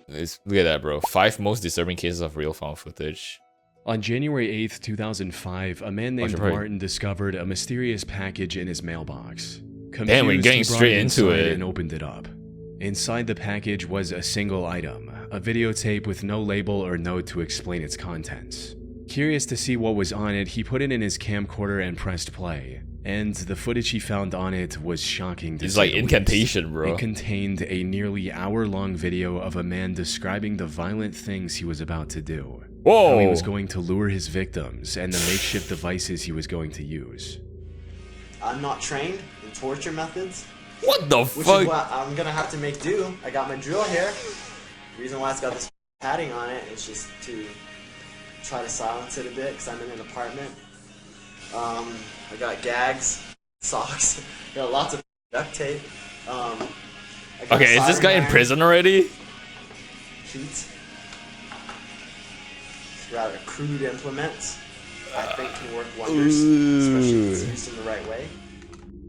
Look at that, bro. 5 most disturbing cases of real found footage. On January 8th, 2005, a man named Martin discovered a mysterious package in his mailbox. Damn, we're getting straight into it. And opened it up. Inside the package was a single item, a videotape with no label or note to explain its contents. Curious to see what was on it, he put it in his camcorder and pressed play. And the footage he found on it was shocking to see. It's like incantation, bro. It contained a nearly hour-long video of a man describing the violent things he was about to do. Whoa! How he was going to lure his victims and the makeshift devices he was going to use. I'm not trained in torture methods. What the fuck? Which is what I'm gonna have to make do. I got my drill here. The reason why it's got this padding on it is just to try to silence it a bit because I'm in an apartment. I got gags, socks, got lots of duct tape. Okay, is this guy in prison already? Sheets. Rather crude implements, I think can work wonders, especially if it's used in the right way.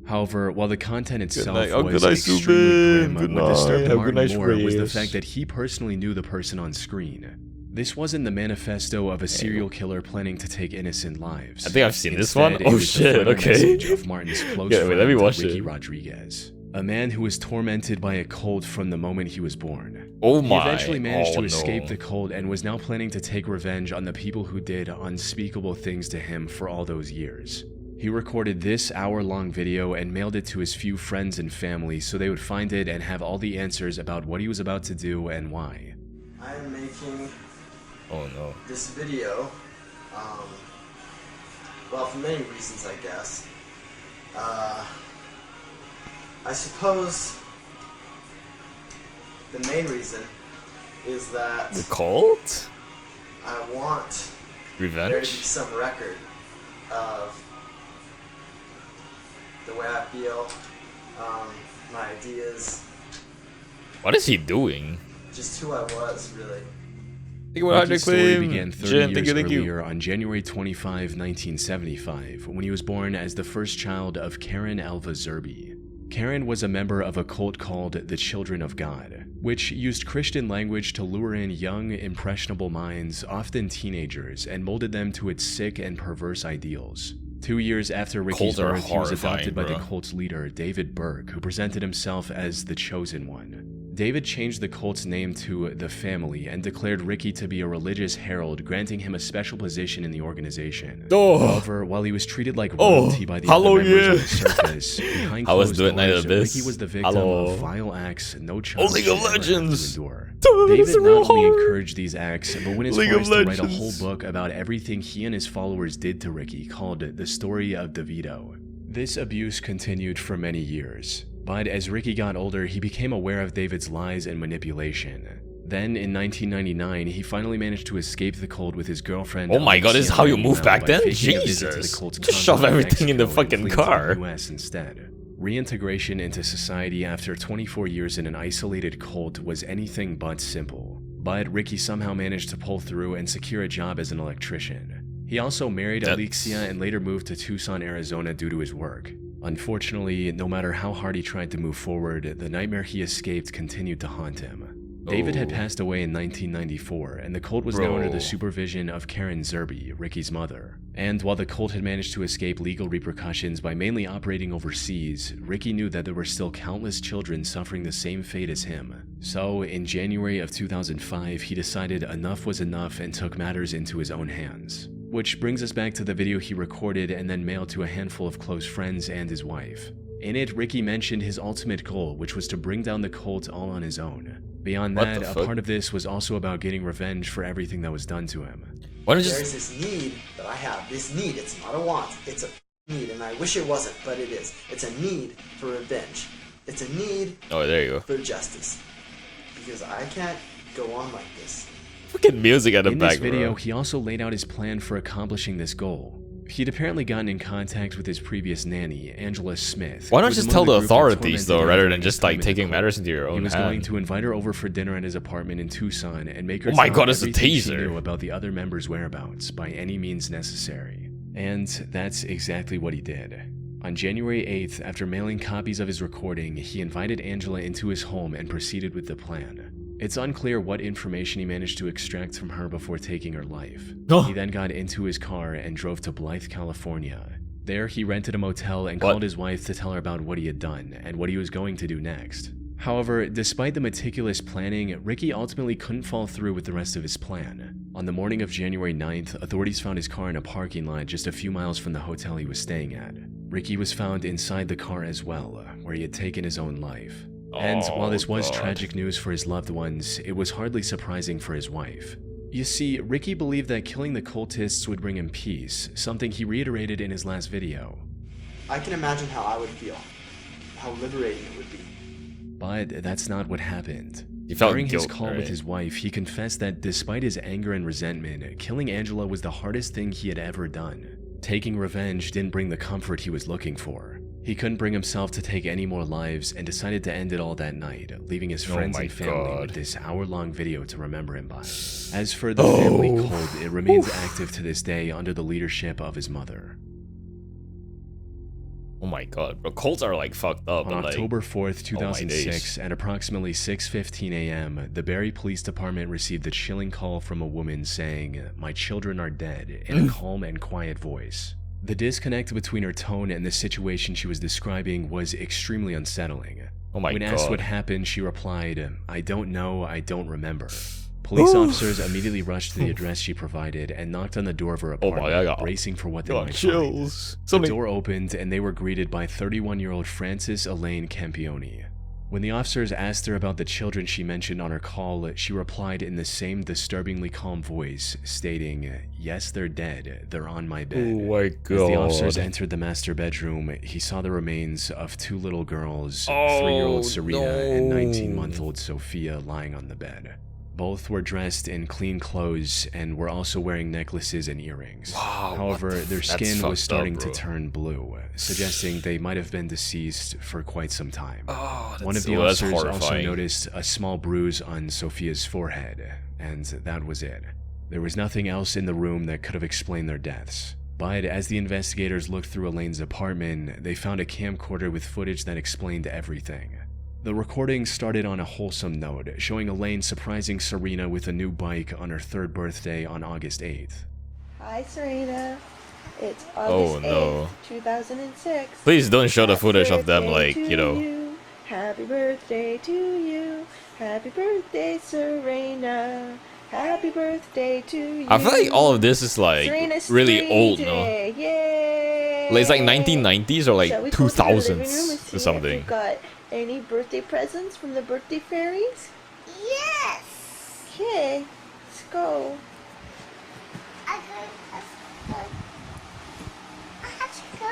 However, while the content itself was extremely grim, what disturbed Martin more was the fact that he personally knew the person on screen. This wasn't the manifesto of a serial killer planning to take innocent lives. I think I've seen this one. Oh shit, okay. Of Martin's close wait, let me watch Ricky it. Rodriguez, a man who was tormented by a cult from the moment he was born. Oh my. He eventually managed to escape the cult and was now planning to take revenge on the people who did unspeakable things to him for all those years. He recorded this hour-long video and mailed it to his few friends and family so they would find it and have all the answers about what he was about to do and why. I am making this video, well, for many reasons, I guess. I suppose the main reason is that the cult? I want revenge? there to be some record of the way I feel, my ideas. What is he doing? Just who I was, really. Ricky's story began 30 years earlier on January 25, 1975, when he was born as the first child of Karen Alva Zerby. Karen was a member of a cult called the Children of God, which used Christian language to lure in young, impressionable minds, often teenagers, and molded them to its sick and perverse ideals. 2 years after Ricky's birth, he was adopted by the cult's leader, David Burke, who presented himself as the Chosen One. David changed the cult's name to The Family and declared Ricky to be a religious herald, granting him a special position in the organization. However, while he was treated like royalty by the other members of the circus, behind closed doors, Ricky was the victim of vile acts no child should ever have to endure. David not only encouraged these acts, but went as far as to write a whole book about everything he and his followers did to Ricky, called The Story of DeVito. This abuse continued for many years. But as Ricky got older, he became aware of David's lies and manipulation. Then, in 1999, he finally managed to escape the cult with his girlfriend. Oh my god, this is how you move back then? Jesus! Just shove everything in the fucking car. US instead. Reintegration into society after 24 years in an isolated cult was anything but simple. But Ricky somehow managed to pull through and secure a job as an electrician. He also married Alexia and later moved to Tucson, Arizona due to his work. Unfortunately, no matter how hard he tried to move forward, the nightmare he escaped continued to haunt him. David had passed away in 1994, and the cult was now under the supervision of Karen Zerby, Ricky's mother. And while the cult had managed to escape legal repercussions by mainly operating overseas, Ricky knew that there were still countless children suffering the same fate as him. So, in January of 2005, he decided enough was enough and took matters into his own hands. Which brings us back to the video he recorded and then mailed to a handful of close friends and his wife. In it, Ricky mentioned his ultimate goal, which was to bring down the cult all on his own. Beyond that, a part of this was also about getting revenge for everything that was done to him. There's this need that I have. This need, it's not a want, it's a need, and I wish it wasn't, but it is. It's a need for revenge. It's a need for justice. Because I can't go on like this. Fucking music at the back, In this video, he also laid out his plan for accomplishing this goal. He'd apparently gotten in contact with his previous nanny, Angela Smith. Why not just tell the authorities, though, rather than just like taking matters into your own hands? He was going to invite her over for dinner at his apartment in Tucson and make her tell everything she knew about the other members' whereabouts by any means necessary. And that's exactly what he did. On January 8th, after mailing copies of his recording, he invited Angela into his home and proceeded with the plan. It's unclear what information he managed to extract from her before taking her life. Oh. He then got into his car and drove to Blythe, California. There, he rented a motel and called his wife to tell her about what he had done and what he was going to do next. However, despite the meticulous planning, Ricky ultimately couldn't follow through with the rest of his plan. On the morning of January 9th, authorities found his car in a parking lot just a few miles from the hotel he was staying at. Ricky was found inside the car as well, where he had taken his own life. And while this was tragic news for his loved ones, it was hardly surprising for his wife. You see, Ricky believed that killing the cultists would bring him peace, something he reiterated in his last video. I can imagine how I would feel, how liberating it would be. But that's not what happened. He felt During his guilt, call right? with his wife, he confessed that despite his anger and resentment, killing Angela was the hardest thing he had ever done. Taking revenge didn't bring the comfort he was looking for. He couldn't bring himself to take any more lives and decided to end it all that night, leaving his friends and family with this hour-long video to remember him by. As for the family cult, it remains active to this day under the leadership of his mother. Oh my god, bro. Cults are like fucked up. On October 4th, 2006, days. at approximately 6:15 a.m., the Barrie Police Department received a chilling call from a woman saying, "My children are dead," in a calm and quiet voice. The disconnect between her tone and the situation she was describing was extremely unsettling. Oh my When god. asked what happened, she replied, "I don't know, I don't remember." Police officers immediately rushed to the address she provided and knocked on the door of her apartment, bracing for what they might find. The door opened and they were greeted by 31-year-old Frances Elaine Campione. When the officers asked her about the children she mentioned on her call, she replied in the same disturbingly calm voice, stating, "Yes, they're dead. They're on my bed." Oh my god. As the officers entered the master bedroom, he saw the remains of two little girls, Oh, 3-year-old Serena and no. 19-month-old Sophia, lying on the bed. Both were dressed in clean clothes and were also wearing necklaces and earrings. Wow, However, their that's skin was fucked starting up, to bro. turn blue, suggesting they might have been deceased for quite some time. Oh, One of the that's officers also horrifying. noticed a small bruise on Sophia's forehead, and that was it. There was nothing else in the room that could have explained their deaths. But as the investigators looked through Elaine's apartment, they found a camcorder with footage that explained everything. The recording started on a wholesome note, showing Elaine surprising Serena with a new bike on her 3rd birthday on August 8th. Hi, Serena. It's Oh, August no. 8th, 2006. Please don't show the Happy footage of them, birthday like, to you know. you. Happy birthday to you. Happy birthday, Serena. Happy birthday to you. I feel like all of this is like Serena's really 3 old, no? today. Yay! Like, it's like 1990s or like Shall we go to the living room and 2000s see or if something. we've got any birthday presents from the birthday fairies? Yes! Okay, let's go. I have to go.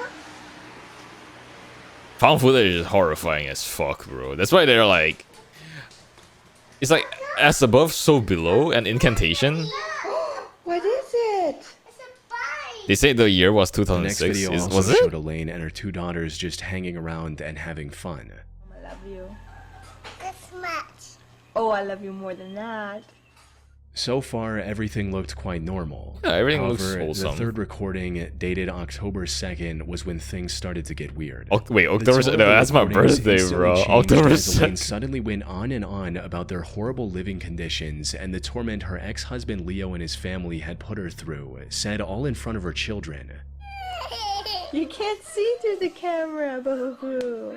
Found footage is horrifying as fuck, bro. That's why they're like, it's like as above, so below, an incantation. What is it? It's a bike! They say the year was The next 2006. video also Was showed it? Elaine and her 2 daughters just hanging around and having fun. I love you. This much. Oh, I love you more than that. So far, everything looked quite normal. Yeah, everything However, looks wholesome. the 3rd recording, dated October 2nd, was when things started to get weird. Oh, wait, The October. tone of No, the that's my recordings birthday, instantly bro. changed October as Elaine 2nd. suddenly went on and on about their horrible living conditions and the torment her ex-husband Leo and his family had put her through, said all in front of her children. You can't see through the camera, boo-hoo.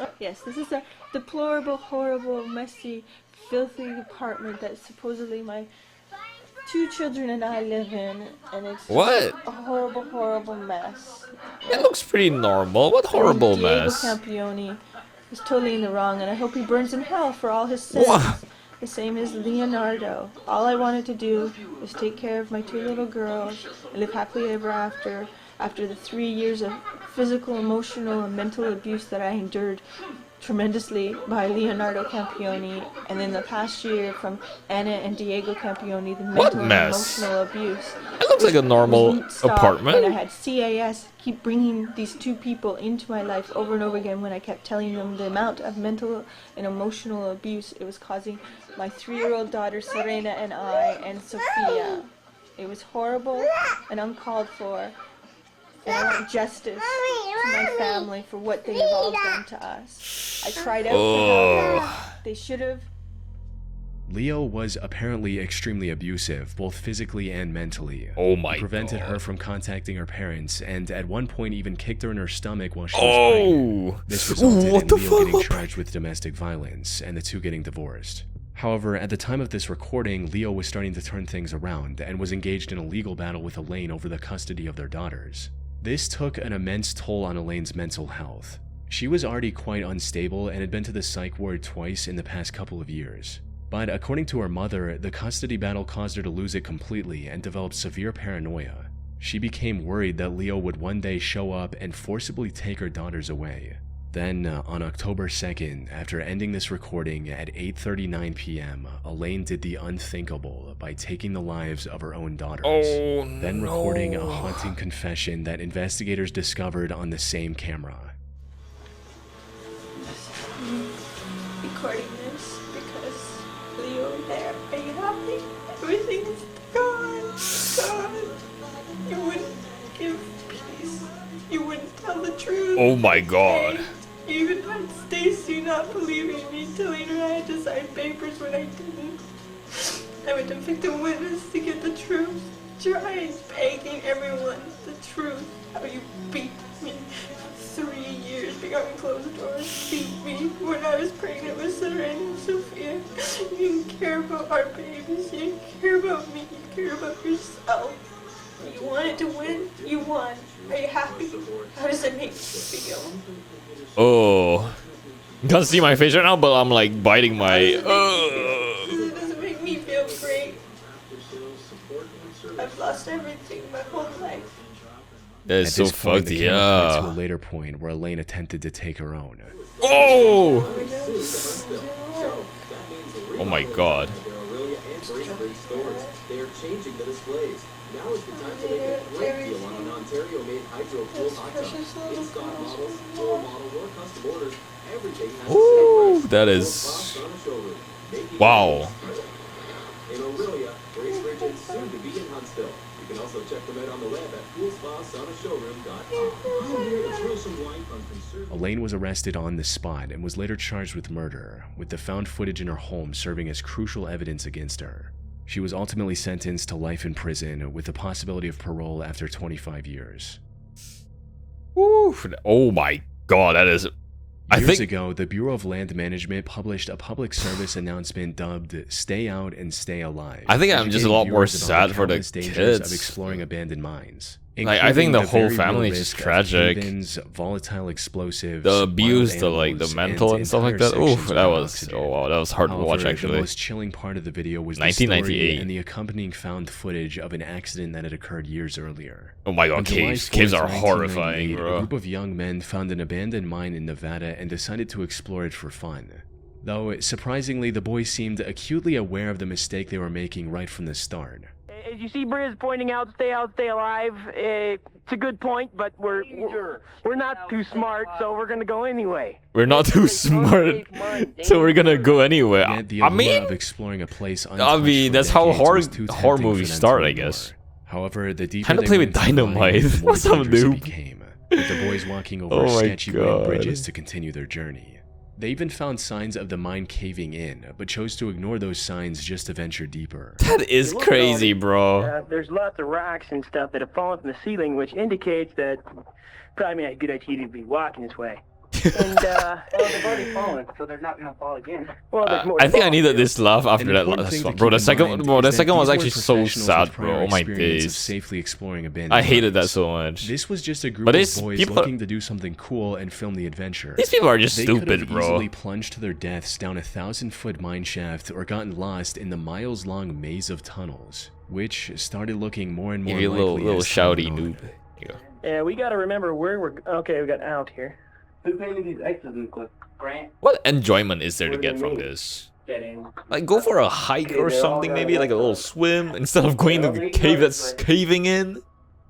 Oh, yes, this is a deplorable, horrible, messy, filthy apartment that supposedly my 2 children and I live in, and it's just What? a horrible, horrible mess. It looks pretty normal. What horrible Diego mess. Campione is totally in the wrong, and I hope he burns in hell for all his sins. What? The same as Leonardo. All I wanted to do was take care of my 2 little girls and live happily ever after the 3 years of physical, emotional, and mental abuse that I endured tremendously by Leonardo Campione, and then the past year from Anna and Diego Campione, the What mental and mess? emotional abuse. It looks like a normal Wouldn't stop, apartment. And I had CAS keep bringing these 2 people into my life over and over again when I kept telling them the amount of mental and emotional abuse it was causing my 3-year-old daughter Serena and I and Sophia. It was horrible and uncalled for. And I want justice to my family for what they have all done to us. I tried out to help. They should have Leo was apparently extremely abusive, both physically and mentally. Oh my He prevented God. her from contacting her parents, and at one point even kicked her in her stomach while she was pregnant. This resulted in Leo getting charged with domestic violence, and the two getting divorced. However, at the time of this recording, Leo was starting to turn things around, and was engaged in a legal battle with Elaine over the custody of their daughters. This took an immense toll on Elaine's mental health. She was already quite unstable and had been to the psych ward twice in the past couple of years. But according to her mother, the custody battle caused her to lose it completely and developed severe paranoia. She became worried that Leo would one day show up and forcibly take her daughters away. Then, on October 2nd, after ending this recording at 8:39 p.m., Elaine did the unthinkable by taking the lives of her own daughters, then recording a haunting confession that investigators discovered on the same camera. Recording this because Leo there, are you happy? Everything's gone. You wouldn't give peace. You wouldn't tell the truth. Oh my God. And you even had Stacy not believing me, telling her I had to sign papers when I didn't. I went to victim witness to get the truth. Trying, begging everyone the truth. How you beat me for 3 years behind closed doors. Beat me when I was pregnant with Serena and Sophia. You didn't care about our babies. You didn't care about me. You care about yourself. You wanted to win. You won. Are you happy? How does it make you feel? Oh. You can't see my face right now, but I'm like biting my. It doesn't make me feel great. I've lost everything my whole life. That is At so this point, fucked. the camera cut to a Yeah. later point where Elaine attempted to take her own. Oh. Oh my God. They are changing the displays. Now is the time to make a great deal on an Ontario-made hydro-cooled hot tub. In-stock models, floor model, or custom orders, everything has Ooh, the same price. that Full is. cost on a showroom. Making Wow. in Aurelia, Bracebridge, and soon to be in Huntsville. You can also check them out on the web at coolspasonashowroom.com. I'm here to throw some light on conservative. Elaine was arrested on the spot and was later charged with murder, with the found footage in her home serving as crucial evidence against her. She was ultimately sentenced to life in prison with the possibility of parole after 25 years. Woo. Oh my God, that is. I Years think. ago, the Bureau of Land Management published a public service announcement dubbed "Stay Out and Stay Alive." I think I'm just a lot more educating viewers about sad for the countless dangers kids. of exploring abandoned mines. Like, I think including the whole very real family is risk just of tragic. havens, volatile explosives, The abuse, wild the like, the animals, mental and stuff like entire that. Oof, sections that without was. oxygen. Oh wow, that was hard to watch However, actually. the most chilling part of the video was the story 1998. and the accompanying found footage of an accident that had occurred years earlier. Oh my On God, July caves. Caves 4th, are horrifying, 1998, A bro. group of young men found an abandoned mine in Nevada and decided to explore it for fun. Though, surprisingly, the boys seemed acutely aware of the mistake they were making right from the start. As you see Briz pointing out, stay alive. It's a good point, but we're not too smart, so we're gonna go anyway. We're not too smart, so we're gonna go anyway. Yet the I allure mean, of exploring a place untouched mean, for that's how decades was too horror tempting for movies them to start, I ignore. guess. However, the deeper Kinda they play went with into the mine, dynamite. the more What's up, dangerous it noob? became, with the boys walking over Oh my sketchy wooden God. bridges to continue their journey. They even found signs of the mine caving in, but chose to ignore those signs just to venture deeper. That is crazy, bro. There's lots of rocks and stuff that have fallen from the ceiling, which indicates that probably not a good idea to be walking this way. And Well, they've already fallen, so they're not gonna fall again. well, there's more. I think I to needed this laugh after An that important last thing to one, bro. keep The in second, mind bro, the is second that was these actually were so professionals sad, with bro. prior Oh my experience of days. safely exploring abandoned I hated that mines. so much. This was just a group But of these boys people- looking to do something cool and film the adventure. These people are just They could stupid, have bro. easily plunged to their deaths down a 1,000-foot mine shaft or gotten lost in the miles-long maze of tunnels, which started looking more and more Give you a likely little as time shouty went on. noob. Here you go. Yeah, we gotta remember where we're. Okay, we got out here. Who painted these X's in the clip? Grant, What enjoyment is there to What do get you from mean? this? get in. Like, go for a hike or something, maybe like a little swim instead of going to the cave that's caving in.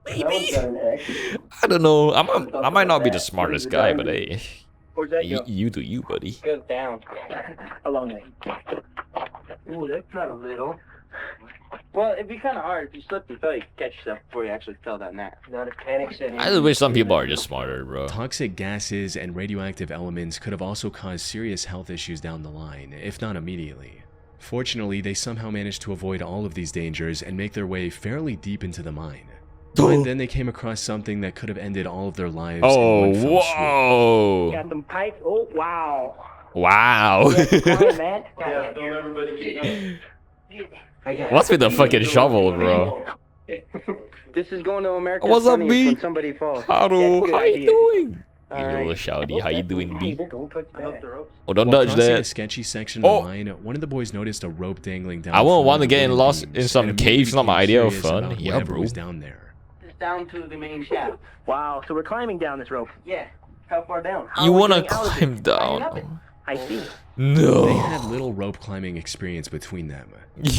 Maybe. I don't know. I might not be the smartest guy, but hey, Where's that go? you do you, buddy. Goes down. Along there. Ooh, that's not a little. Well, it'd be kind of hard if you slipped and fell. You could catch yourself before you actually fell down that. Not if panic set in. I just wish some people are just smarter, bro. Toxic gases and radioactive elements could have also caused serious health issues down the line, if not immediately. Fortunately, they somehow managed to avoid all of these dangers and make their way fairly deep into the mine. But then they came across something that could have ended all of their lives in one fell swoop. Whoa! Got them pipes. Oh, wow. Wow! Climb, man. Yeah, don't everybody get What's with the fucking shovel, bro? This is going to America. What's up, B? When somebody falls. Hello, how you doing? All You little right. shouty, how you doing, B? Don't touch that. Oh, don't While touch crossing a that. sketchy section Oh. of the mine, one of the boys noticed a rope dangling down. I wouldn't from want to one of the get wooden lost in beams, some and immediately caves, not my became idea of curious fun. about Yeah, whatever bro. was down there. It's down to the main shaft. Wow, so we're climbing down this rope. Yeah. How far down? How You are we wanna getting out of climb it? Climbing up it. down? I see. They No. had little rope climbing experience between them.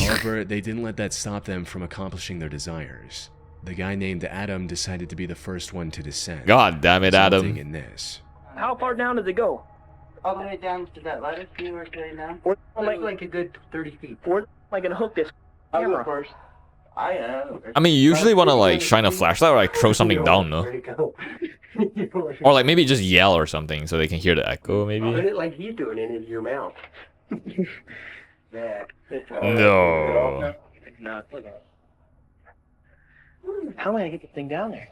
However, they didn't let that stop them from accomplishing their desires. The guy named Adam decided to be the first one to descend. God damn it, resulting Adam. in this. How far down does it go? All the way down to that ladder. See where it's going down? We're Like a good 30 feet. We're like gonna hook this I'll go camera. first. I am. I mean, you usually want to like shine a flashlight or like throw something down, no? Or like maybe just yell or something so they can hear the echo, maybe? Like he's doing it in your mouth. Yeah. No. No. How am I gonna get this thing down there?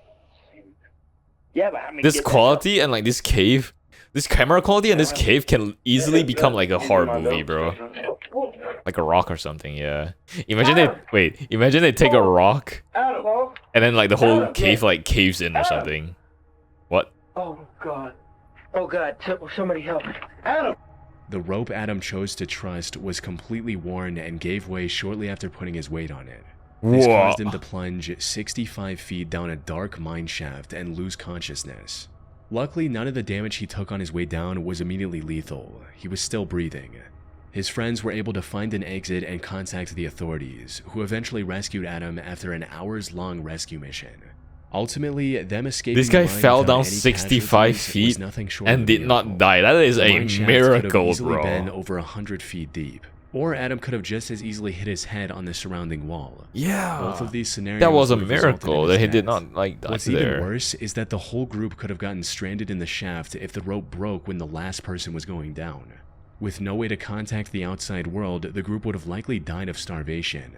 Yeah, but how am I This get that quality and like this cave, this camera quality and this cave can easily become like a horror movie, bro. Like a rock or something, yeah. Imagine they take a rock and then like the whole cave like caves in or something. What? Oh God. Oh God, somebody help. The rope Adam chose to trust was completely worn and gave way shortly after putting his weight on it. This Whoa. caused him to plunge 65 feet down a dark mine shaft and lose consciousness. Luckily, none of the damage he took on his way down was immediately lethal. He was still breathing. His friends were able to find an exit and contact the authorities, who eventually rescued Adam after an hours-long rescue mission. Ultimately, them escaping This guy the mine fell without down any 65 casualties was feet nothing short and of a did not miracle. die. That is The a mine shaft could have miracle, easily been bro. over 100 feet deep, or Adam could have just as easily hit his head on the surrounding wall. Yeah. Both of these scenarios That was a would have resulted in miracle his that he death. did not like die What's there. even worse is that the whole group could have gotten stranded in the shaft if the rope broke when the last person was going down. With no way to contact the outside world, the group would have likely died of starvation.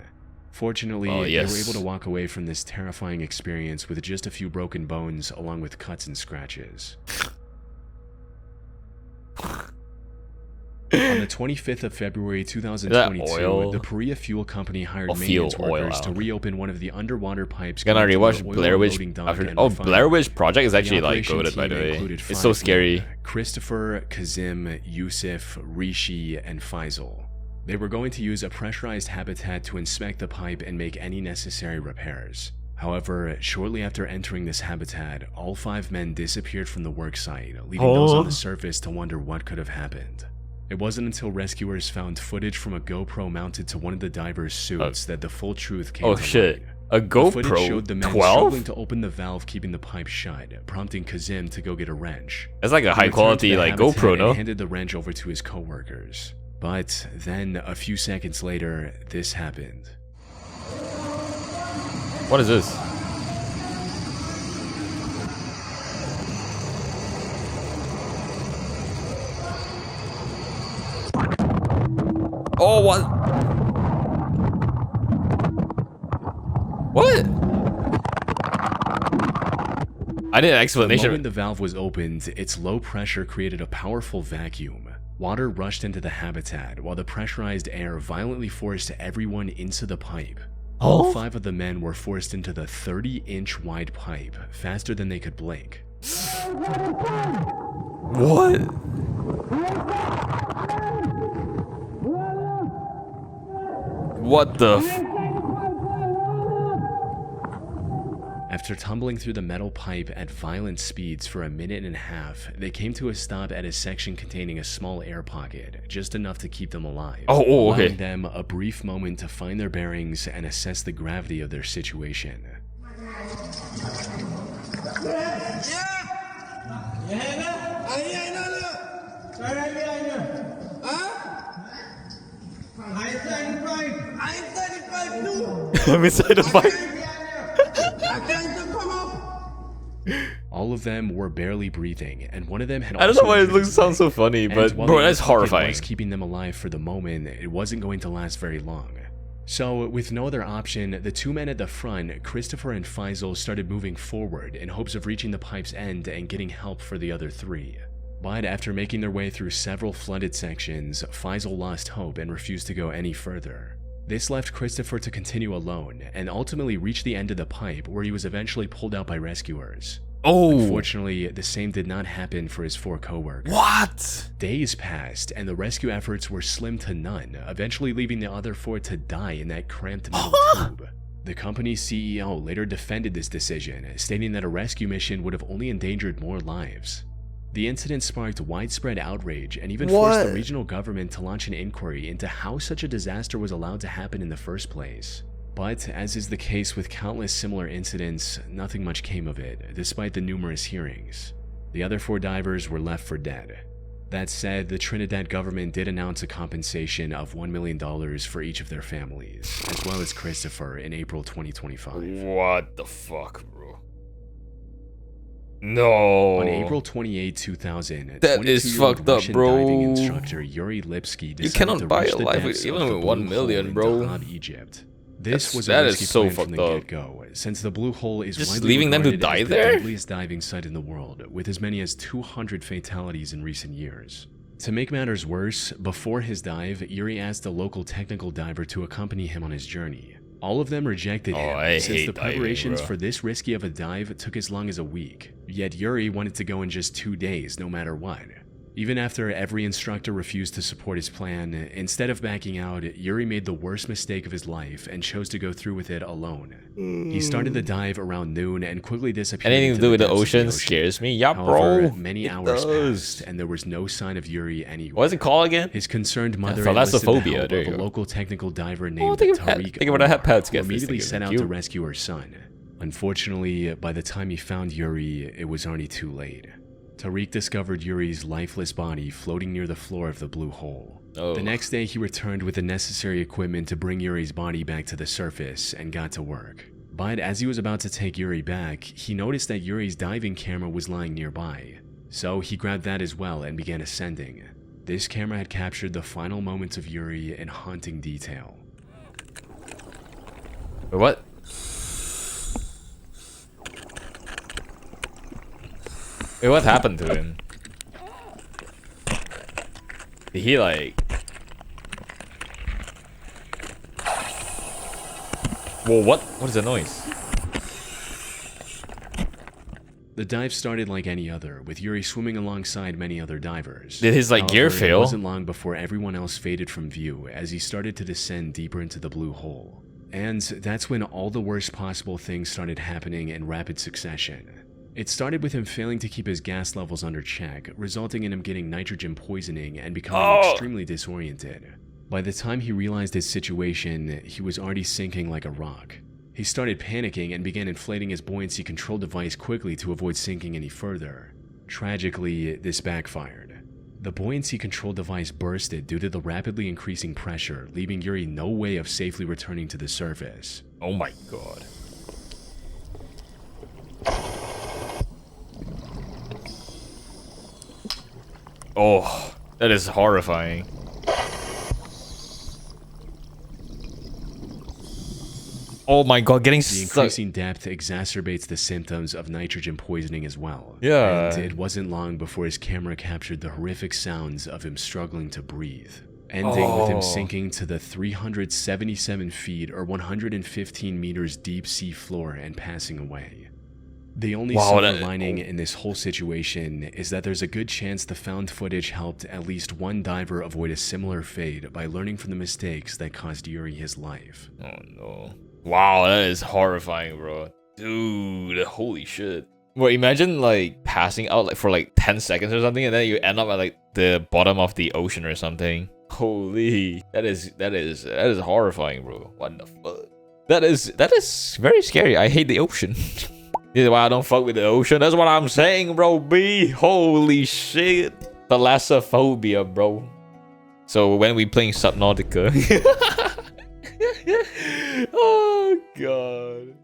Fortunately, Oh, they were yes. able to walk away from this terrifying experience with just a few broken bones along with cuts and scratches. On the 25th of February 2022, oil? the Perea Fuel Company hired Oh, maintenance fuel oil, workers to I don't know. reopen one of the underwater pipes. Gonna connecting rewatch the oil Blair Witch loading dock after. and Oh, refinery. Blair Witch Project is The actually like operation goated, by the team way. included It's 5 so scary. men: Christopher, Kazim, Yusuf, Rishi, and Faisal. They were going to use a pressurized habitat to inspect the pipe and make any necessary repairs. However, shortly after entering this habitat, all 5 men disappeared from the work site, leaving those on the surface to wonder what could have happened. It wasn't until rescuers found footage from a GoPro mounted to one of the divers' suits that the full truth came Oh to shit. light. A The footage showed the GoPro men 12? struggling to open the valve keeping the pipe shut, prompting Kazim to go get a wrench. That's like a He high returned to quality the like habitat GoPro, and no? handed the wrench over to his coworkers. But then, a few seconds later, this happened. What is this? Oh, what? What? I need an The explanation. moment the valve was opened, its low pressure created a powerful vacuum. Water rushed into the habitat, while the pressurized air violently forced everyone into the pipe. All Oh? 5 of the men were forced into the 30-inch wide pipe, faster than they could blink. What? What the f- After tumbling through the metal pipe at violent speeds for a minute and a half, they came to a stop at a section containing a small air pocket, just enough to keep them alive. Oh, okay. Allowing them a brief moment to find their bearings and assess the gravity of their situation. I'm inside the pipe. All of them were barely breathing, and one of them had I don't know why it sounds so funny, but bro, that's horrifying. Was keeping them alive for the moment, it wasn't going to last very long. So, with no other option, the two men at the front, Christopher and Faisal, started moving forward in hopes of reaching the pipe's end and getting help for the other three. But after making their way through several flooded sections, Faisal lost hope and refused to go any further. This left Christopher to continue alone and ultimately reach the end of the pipe, where he was eventually pulled out by rescuers. Oh. Unfortunately, the same did not happen for his 4 co-workers. What? Days passed, and the rescue efforts were slim to none, eventually leaving the other 4 to die in that cramped metal tube. The company's CEO later defended this decision, stating that a rescue mission would have only endangered more lives. The incident sparked widespread outrage and even forced the regional government to launch an inquiry into how such a disaster was allowed to happen in the first place. But, as is the case with countless similar incidents, nothing much came of it, despite the numerous hearings. The other 4 divers were left for dead. That said, the Trinidad government did announce a compensation of $1 million for each of their families, as well as Christopher, in April 2025. What the fuck, bro? No. On April 28, 2000, that is fucked up, bro. Diving instructor Yuri Lipsky decided you cannot to buy reach a the life depths even of with the 1 Blue million, Hole bro. in Dahab, Egypt. This was a that risky is so plan fucked from the up. get-go, since the Blue Hole is Just widely leaving them to regarded die as there? the deadliest diving site in the world, with as many as 200 fatalities in recent years. To make matters worse, before his dive, Yuri asked a local technical diver to accompany him on his journey. All of them rejected him, since the preparations for this risky of a dive took as long as a week. Yet Yuri wanted to go in just 2 days, no matter what. Even after every instructor refused to support his plan, instead of backing out, Yuri made the worst mistake of his life and chose to go through with it alone. He started the dive around noon and quickly disappeared. Anything to do with the ocean scares me. Yeah, However, bro. many hours passed and there was no sign of Yuri anywhere. What is it called again? His concerned mother Thalassophobia. There you go. A local technical diver named Tariq immediately set out to rescue her son. Unfortunately, by the time he found Yuri, it was already too late. Tariq discovered Yuri's lifeless body floating near the floor of the Blue Hole. The next day, he returned with the necessary equipment to bring Yuri's body back to the surface and got to work. But as he was about to take Yuri back, he noticed that Yuri's diving camera was lying nearby. So he grabbed that as well and began ascending. This camera had captured the final moments of Yuri in haunting detail. What? Wait, what happened to him? Did he like... Whoa, what? What is the noise? The dive started like any other, with Yuri swimming alongside many other divers. Did his gear fail? It wasn't long before everyone else faded from view as he started to descend deeper into the Blue Hole. And that's when all the worst possible things started happening in rapid succession. It started with him failing to keep his gas levels under check, resulting in him getting nitrogen poisoning and becoming extremely disoriented. By the time he realized his situation, he was already sinking like a rock. He started panicking and began inflating his buoyancy control device quickly to avoid sinking any further. Tragically, this backfired. The buoyancy control device bursted due to the rapidly increasing pressure, leaving Yuri no way of safely returning to the surface. Oh my god. Oh, that is horrifying. Oh my god, getting the increasing depth exacerbates the symptoms of nitrogen poisoning as well. Yeah. And it wasn't long before his camera captured the horrific sounds of him struggling to breathe, ending with him sinking to the 377 feet or 115 meters deep sea floor and passing away. The only silver lining in this whole situation is that there's a good chance the found footage helped at least one diver avoid a similar fate by learning from the mistakes that cost Yuri his life. Oh no. Wow, that is horrifying, bro. Dude, holy shit. Well, imagine like passing out for 10 seconds or something and then you end up at the bottom of the ocean or something. Holy, that is horrifying, bro. What the fuck? That is very scary. I hate the ocean. This is why I don't fuck with the ocean. That's what I'm saying, bro. B. Holy shit. Thalassophobia, bro. So when we playing Subnautica. Oh god.